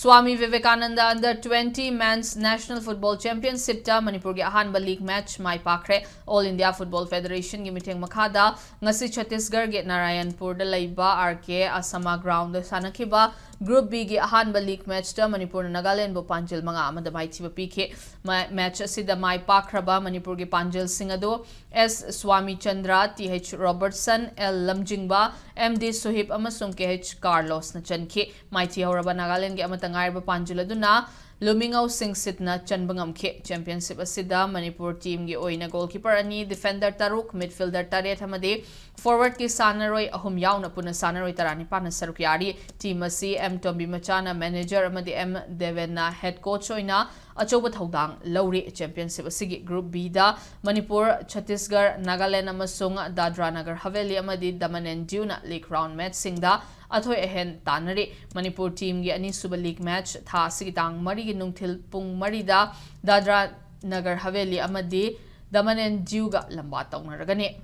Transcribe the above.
Swami Vivekananda under 20 Men's National Football Championship ta Manipur gi ahanba league match mai pakre All India Football Federation gi miteng makhada ngasi Chhattisgarh gi Narayanpur da laiba RK Asama ground da sanakhiba Group B gi ahanba league match ta Manipur Nagaland bo panjil manga amada mai thiba pikhe match asida mai pakraba Manipur gi panjil singado S Swami Chandra TH Robertson L Lamjingba MD Suhib amasung KH Carlos na chankhi mai thi horaba Nagaland gi Tangai ba Panjuladuna Lumingau Singh Sitna Chanbangam Ke Championship Asida Manipur team gi oina goalkeeper ani defender Taruk midfielder Taret Hamade forward ki Sanaroi ahum yauna puna Sanaroi Tarani Pana Saruk Yari team asi M Tombi Machana manager Amadi M Devena head coach oina Achoba Thaudang Lauri Championship Asigi Group B da Manipur Chhattisgarh Nagaland amasung Dadra Nagar Haveli Amadi Daman and Diu na league round match singda Athoi ehen tanari Manipur team gi ani suba league match tha sigitang mari gi nungthil pung mari da Dadra Nagar Haveli amadi Daman and Diu ga lamba tawnaragani